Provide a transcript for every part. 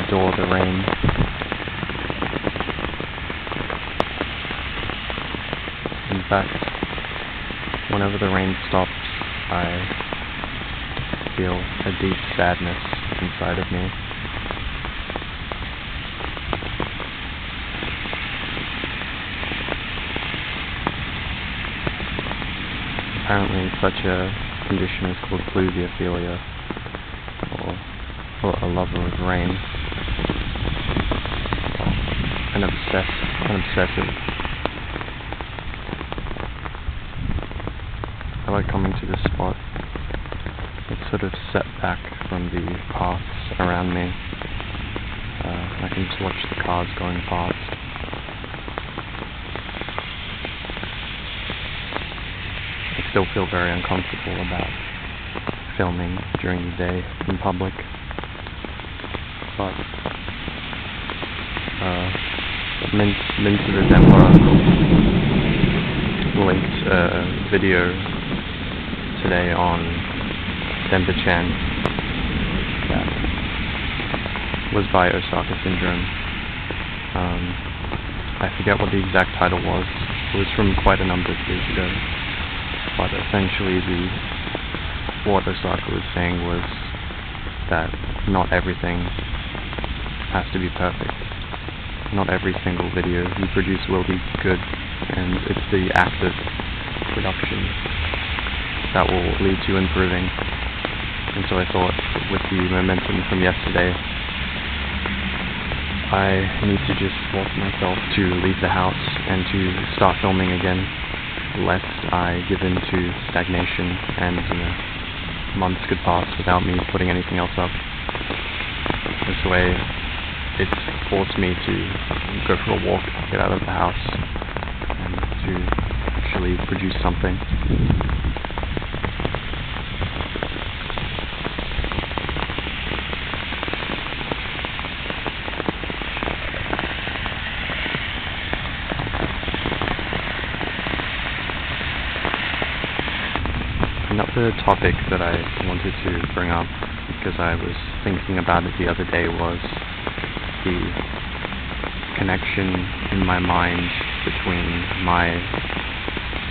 adore the rain. In fact, whenever the rain stops, I feel a deep sadness inside of me. Apparently such a condition is called pluviophilia, or a lover of rain, an obsessive. I like coming to this spot. It's sort of set back from the paths around me. I can just watch the cars going past. I still feel very uncomfortable about filming during the day in public, but Mint to the Denpa linked a video today on denpa-neet that was by Osaka syndrome. I forget what the exact title was. It was from quite a number of years ago, but essentially what Osaka was saying was that not everything has to be perfect. Not every single video you produce will be good, and it's the act of production that will lead to improving. And so I thought, with the momentum from yesterday, I need to just force myself to leave the house and to start filming again, lest I give in to stagnation and months could pass without me putting anything else up. This way, it's forced me to go for a walk, get out of the house, and to actually produce something. Another topic that I wanted to bring up, because I was thinking about it the other day, was the connection in my mind between my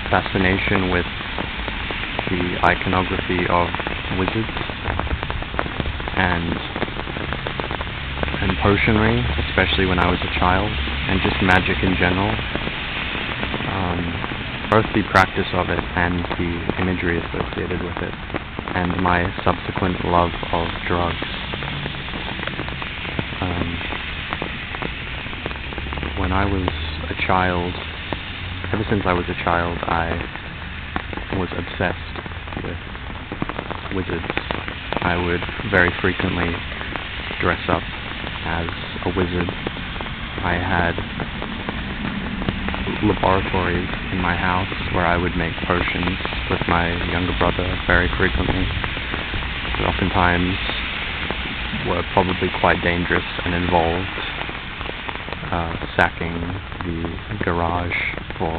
fascination with the iconography of wizards and potionry, especially when I was a child, and just magic in general. Both the practice of it and the imagery associated with it, and my subsequent love of drugs. When I was a child, ever since I was a child, I was obsessed with wizards. I would very frequently dress up as a wizard. I had laboratories in my house where I would make potions with my younger brother very frequently. But oftentimes were probably quite dangerous and involved sacking the garage for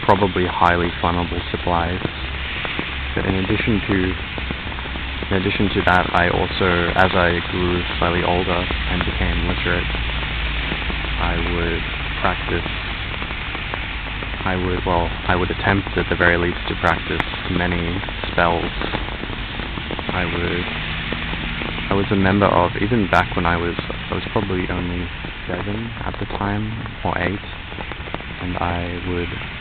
probably highly flammable supplies. But in addition to that, I also, as I grew slightly older and became literate, I would attempt at the very least to practice many spells. I was a member of, even back when I was probably only 7 at the time, or 8, and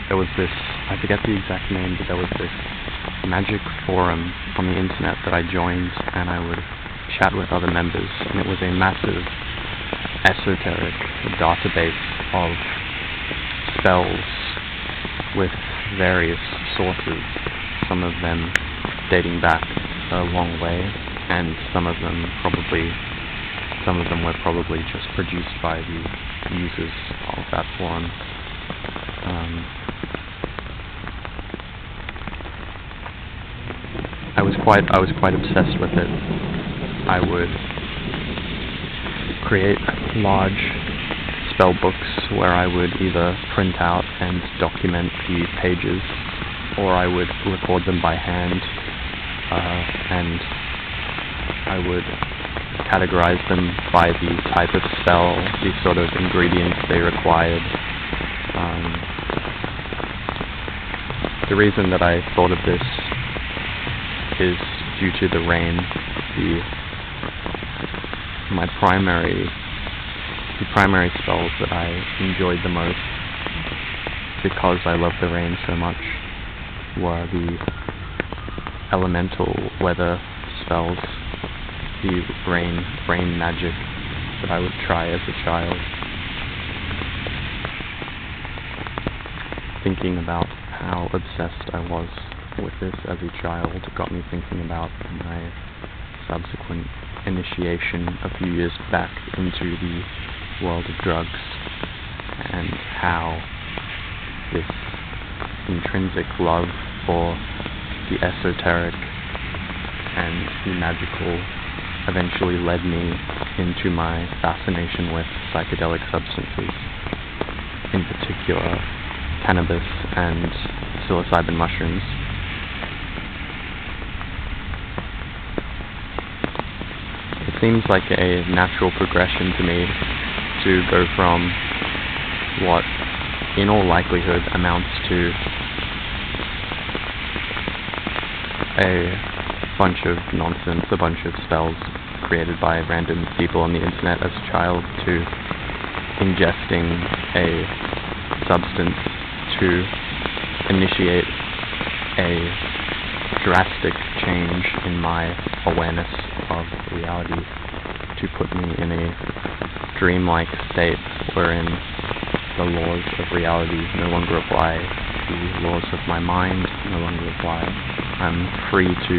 there was this, I forget the exact name, but there was this magic forum on the internet that I joined, and I would chat with other members, and it was a massive esoteric database of spells with various sources, some of them dating back a long way, and some of them were probably just produced by the users of that forum. I was quite obsessed with it. I would create large spell books where I would either print out and document the pages, or I would record them by hand, and I would categorized them by the type of spell, the sort of ingredients they required. The reason that I thought of this is due to the rain. The primary spells that I enjoyed the most, because I love the rain so much, were the elemental weather spells, the rain magic that I would try as a child. Thinking about how obsessed I was with this as a child got me thinking about my subsequent initiation a few years back into the world of drugs, and how this intrinsic love for the esoteric and the magical eventually led me into my fascination with psychedelic substances, in particular cannabis and psilocybin mushrooms. It seems like a natural progression to me to go from what in all likelihood amounts to a bunch of nonsense, a bunch of spells created by random people on the internet as a child, to ingesting a substance to initiate a drastic change in my awareness of reality, to put me in a dreamlike state wherein the laws of reality no longer apply, the laws of my mind no longer apply. I'm free to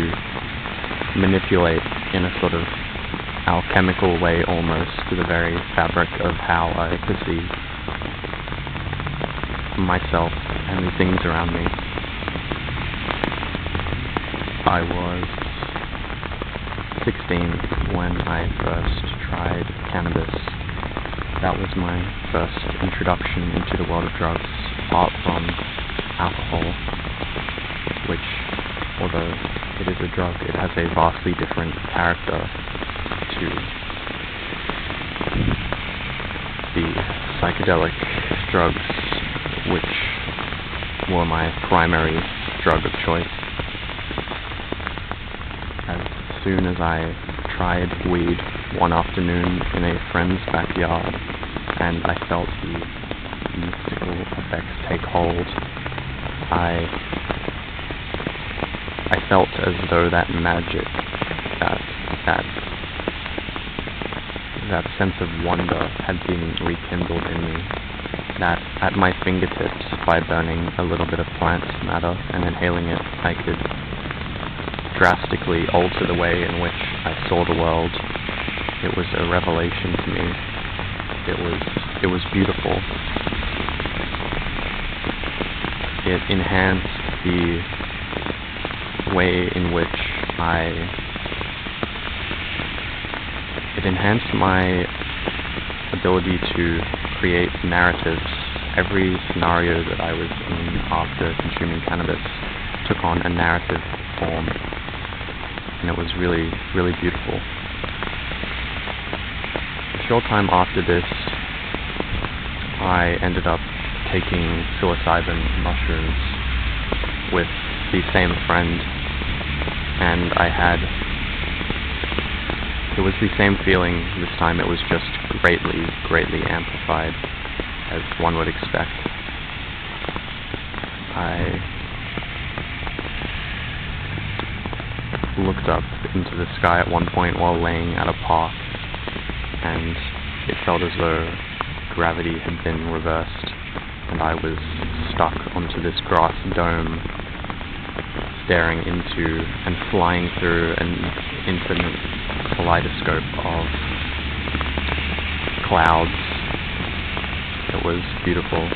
manipulate in a sort of alchemical way almost to the very fabric of how I perceive myself and the things around me. I was 16 when I first tried cannabis. That was my first introduction into the world of drugs, apart from alcohol, which, although it is a drug, it has a vastly different character to the psychedelic drugs, which were my primary drug of choice. As soon as I tried weed one afternoon in a friend's backyard, and I felt the mystical effects take hold, I felt as though that magic, that sense of wonder had been rekindled in me, that at my fingertips, by burning a little bit of plant matter and inhaling it, I could drastically alter the way in which I saw the world. It was a revelation to me. It was beautiful. It enhanced the way in which it enhanced my ability to create narratives. Every scenario that I was in after consuming cannabis took on a narrative form, and it was really, really beautiful. A short time after this, I ended up taking psilocybin mushrooms with the same friend, and it was the same feeling. This time it was just greatly, greatly amplified, as one would expect. I looked up into the sky at one point while laying at a park, and it felt as though gravity had been reversed, and I was stuck onto this grass dome, staring into and flying through an infinite kaleidoscope of clouds. It was beautiful.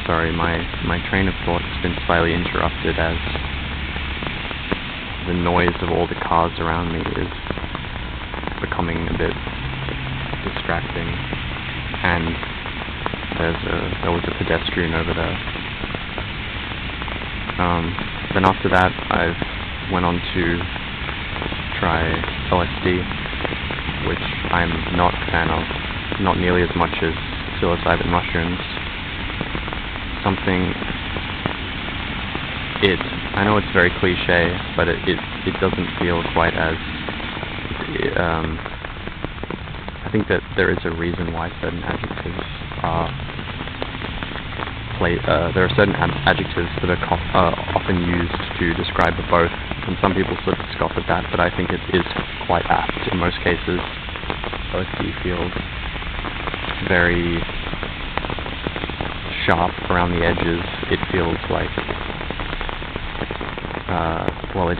Sorry, my train of thought has been slightly interrupted as the noise of all the cars around me is becoming a bit distracting, and there was a pedestrian over there. Then after that, I went on to try LSD, which I'm not a fan of, not nearly as much as psilocybin mushrooms. I know it's very cliche, but it doesn't feel quite as, I think that there is a reason why certain adjectives are there are certain adjectives that are often used to describe both, and some people sort of scoff at that, but I think it is quite apt in most cases. LSD feels very sharp around the edges. It feels like,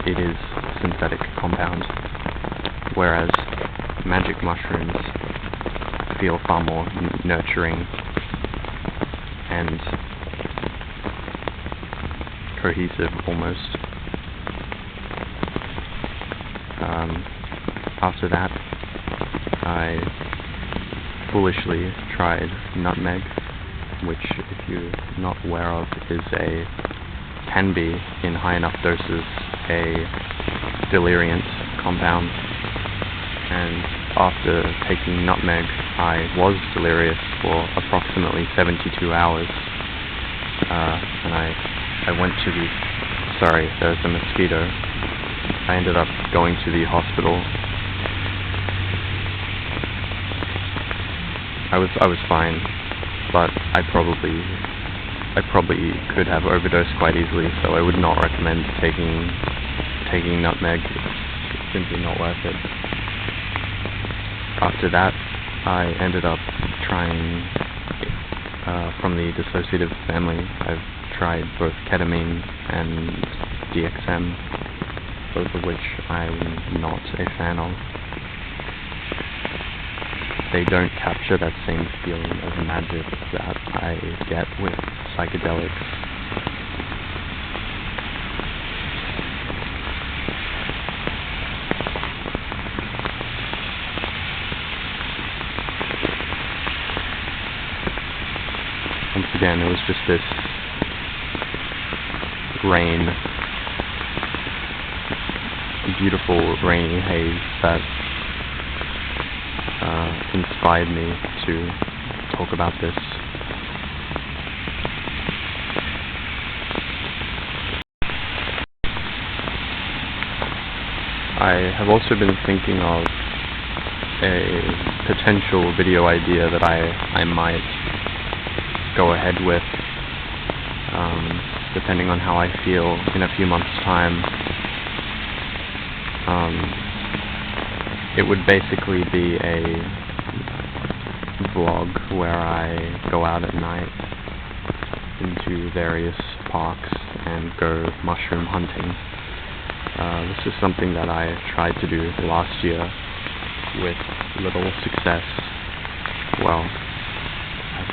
it is a synthetic compound, whereas magic mushrooms feel far more nurturing and cohesive almost. After that, I foolishly tried nutmeg, which, if you're not aware of, can be, in high enough doses, a deliriant compound. And after taking nutmeg, I was delirious for approximately 72 hours. And I went to the... Sorry, there's a mosquito. I ended up going to the hospital. I was fine, but I probably could have overdosed quite easily, so I would not recommend taking nutmeg. It's simply not worth it. After that, I ended up trying, from the dissociative family, I've tried both ketamine and DXM, both of which I'm not a fan of. They don't capture that same feeling of magic that I get with psychedelics. Once again, it was just this rain, beautiful rainy haze that inspired me to talk about this. I have also been thinking of a potential video idea that I might go ahead with, depending on how I feel in a few months' time. It would basically be a vlog where I go out at night into various parks and go mushroom hunting. This is something that I tried to do last year with little success. Well, I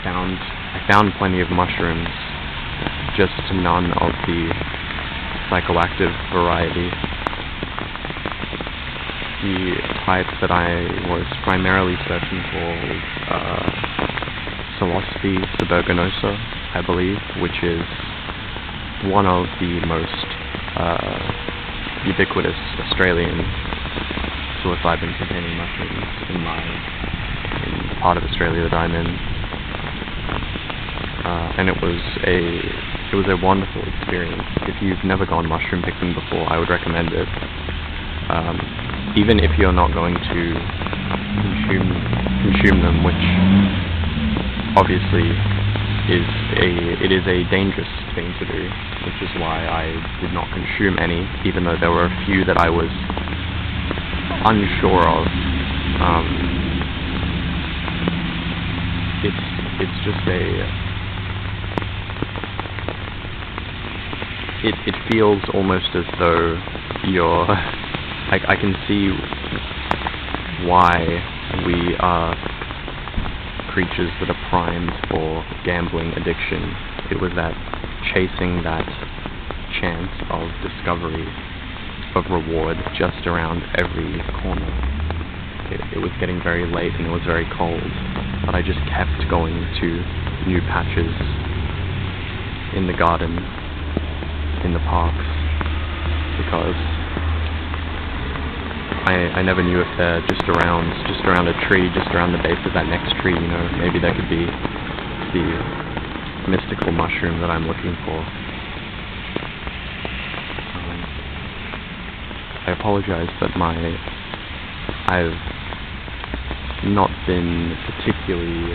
found plenty of mushrooms, just none of the psychoactive variety. The type that I was primarily searching for was Psilocybe suburganosa, I believe, which is one of the most ubiquitous Australian psilocybin-containing mushrooms in the part of Australia that I'm in. And it was a wonderful experience. If you've never gone mushroom picking before, I would recommend it. Even if you're not going to consume them, which obviously is a dangerous thing to do, which is why I did not consume any, even though there were a few that I was unsure of. It's just it feels almost as though you're... I can see why we are creatures that are primed for gambling addiction. It was that chasing that chance of discovery, of reward, just around every corner. It was getting very late and it was very cold, but I just kept going to new patches in the garden, in the parks, because I never knew if they're just around a tree, just around the base of that next tree, you know, maybe that could be the mystical mushroom that I'm looking for. I apologize that I've not been particularly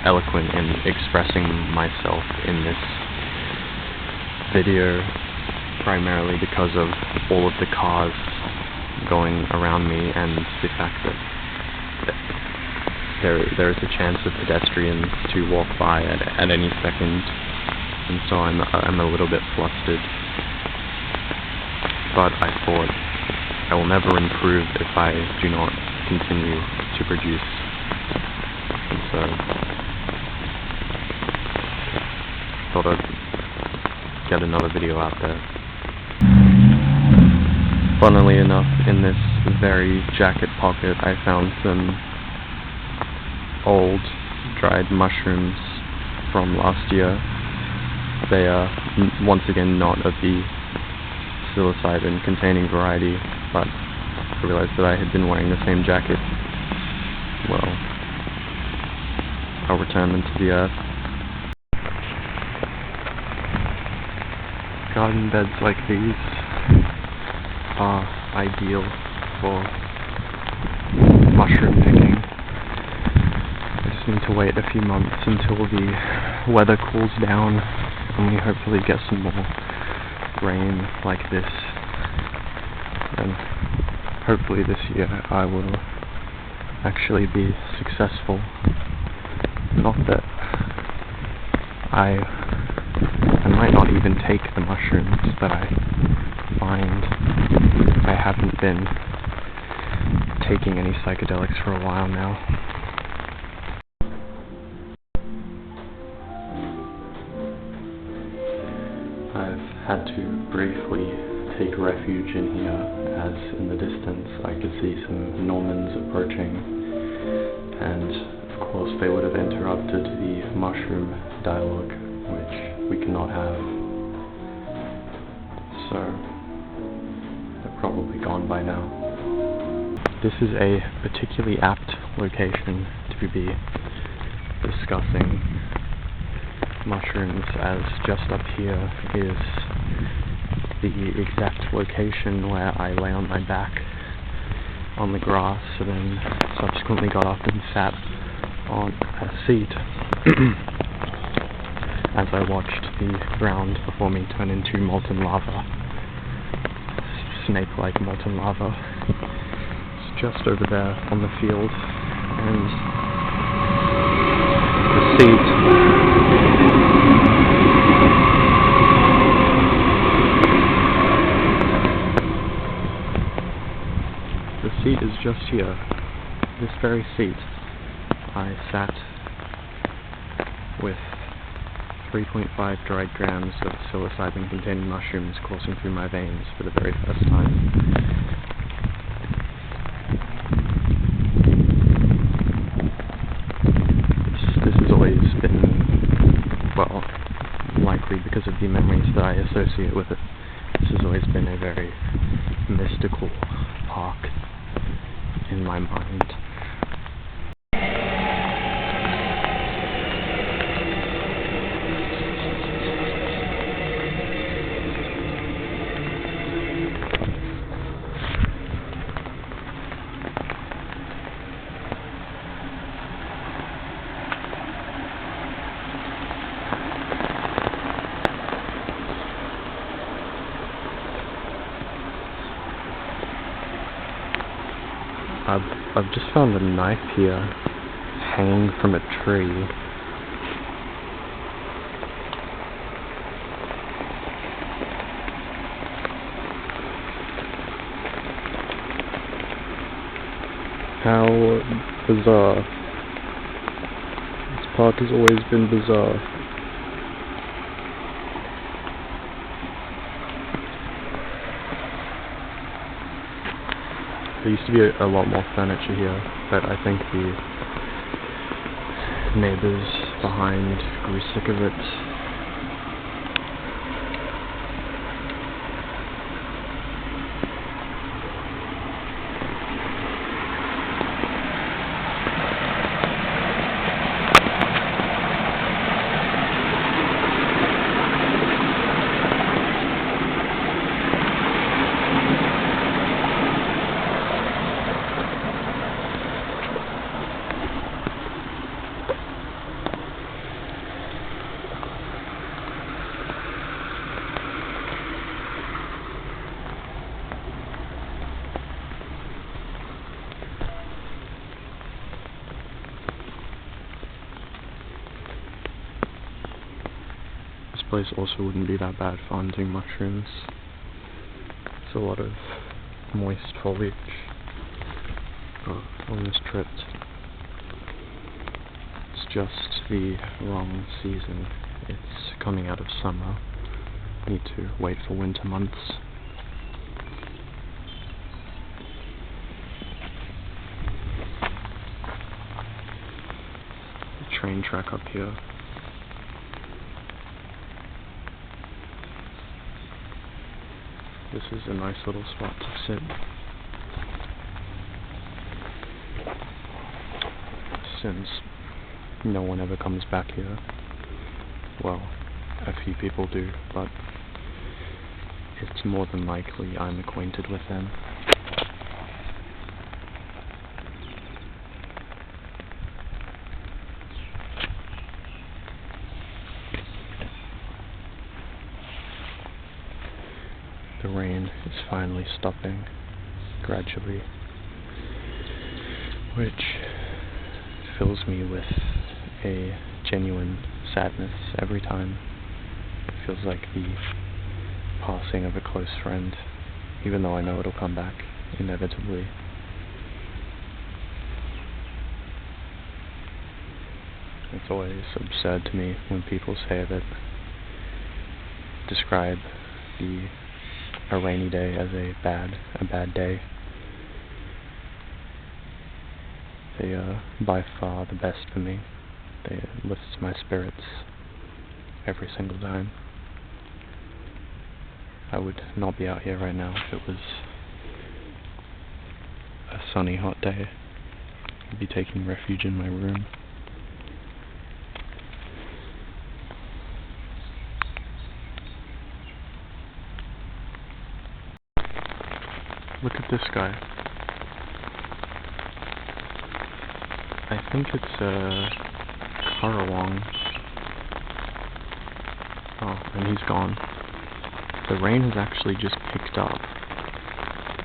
eloquent in expressing myself in this video, primarily because of all of the cars going around me and the fact that there is a chance of pedestrians to walk by at any second, and so I'm a little bit flustered. But I thought I will never improve if I do not continue to produce, and so thought I'd get another video out there. Funnily enough, in this very jacket pocket I found some old dried mushrooms from last year. They are once again not of the psilocybin containing variety, but I realized that I had been wearing the same jacket. Well, I'll return them to the earth. Garden beds like these are ideal for mushroom picking. I just need to wait a few months until the weather cools down and we hopefully get some more rain like this, and hopefully this year I will actually be successful. Not that I might not even take the mushrooms that I find. I haven't been taking any psychedelics for a while now. I've had to briefly take refuge in here, as in the distance I could see some Normans approaching, and of course they would have interrupted the mushroom dialogue, which we cannot have. So they're probably gone by now. This is a particularly apt location to be discussing mushrooms, as just up here is the exact location where I lay on my back on the grass and then subsequently got up and sat on a seat as I watched the ground before me turn into molten lava, snake-like molten lava. It's just over there on the field, and the seat is just here. This very seat I sat with 3.5 dried grams of psilocybin containing mushrooms coursing through my veins for the very first time. This has always been, well, likely because of the memories that I associate with it, this has always been a very mystical park in my mind. I've just found a knife here hanging from a tree. How bizarre. This park has always been bizarre. There used to be a lot more furniture here, but I think the neighbors behind grew sick of it. place also wouldn't be that bad for hunting mushrooms. It's a lot of moist foliage. But on this trip, it's just the wrong season. It's coming out of summer. Need to wait for winter months. The train track up here. This is a nice little spot to sit. Since no one ever comes back here. Well, a few people do, but it's more than likely I'm acquainted with them. The rain is finally stopping, gradually, which fills me with a genuine sadness every time. It feels like the passing of a close friend, even though I know it'll come back, inevitably. It's always absurd to me when people say that, describe a rainy day as a bad day. They are by far the best for me. They lift my spirits every single time. I would not be out here right now if it was a sunny, hot day. I'd be taking refuge in my room. Look at this guy. I think it's a currawong. Oh, and he's gone. The rain has actually just picked up,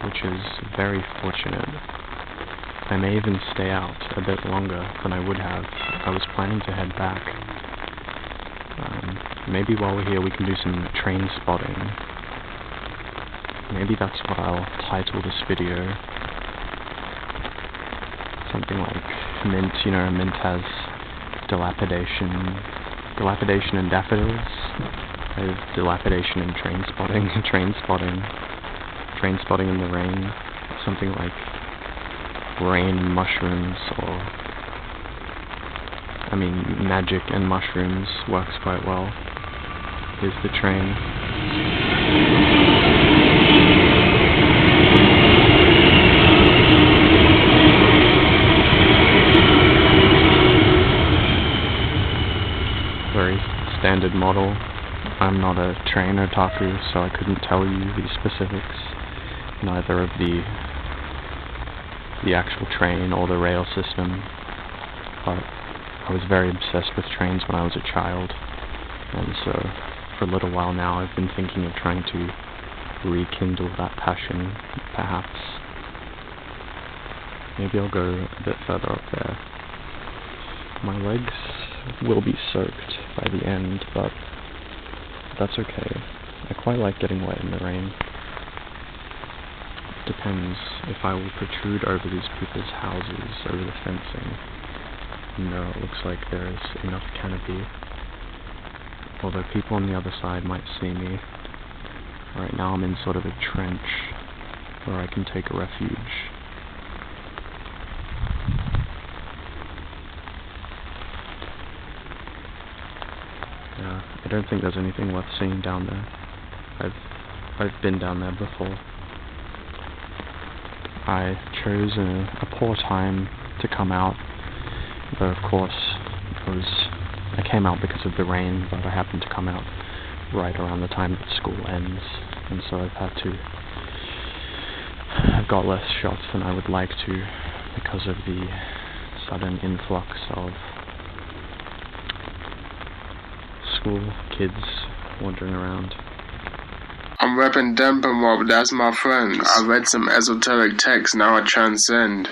which is very fortunate. I may even stay out a bit longer than I would have. I was planning to head back. Maybe while we're here we can do some train spotting. Maybe that's what I'll title this video. Something like Mint, you know, Mint has dilapidation and daffodils. I have dilapidation and train spotting, train spotting in the rain. Something like rain and mushrooms, or I mean magic and mushrooms works quite well. Here's the train. Very standard model. I'm not a train otaku, so I couldn't tell you the specifics, neither of the actual train or the rail system, but I was very obsessed with trains when I was a child, and so for a little while now I've been thinking of trying to rekindle that passion, perhaps. Maybe I'll go a bit further up there. My legs will be soaked by the end, but that's okay. I quite like getting wet in the rain. Depends if I will protrude over these people's houses, over the fencing. No, it looks like there is enough canopy. Although people on the other side might see me. Right now I'm in sort of a trench where I can take a refuge. Yeah, I don't think there's anything worth seeing down there. I've been down there before. I chose a poor time to come out, though of course I came out because of the rain, but I happened to come out right around the time that school ends, and so I've got less shots than I would like to because of the sudden influx of school kids wandering around. I'm repping Denpa-mob, that's my friends. I read some esoteric texts, now I transcend.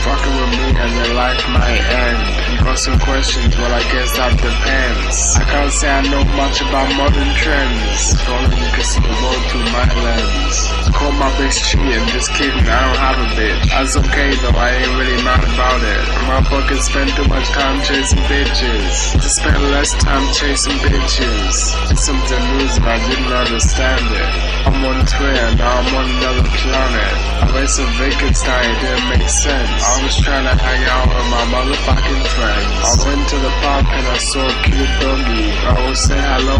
fucking with me and your life might end. You got some questions, well I guess that depends. I can't say I know much about modern trends, if only you can see the world through my lens. Call my bitch cheating, just kidding, I don't have a bitch. That's okay though, I ain't really mad about it. Motherfuckers spend too much time chasing bitches, to spend less time chasing bitches. It's something new and I didn't understand it. I'm on Twitter, now I'm on another planet. I read some Wittgenstein, it didn't make sense. I was trying to hang out with my motherfucking friends. I went to the park and I saw a cute doggy. I will say hello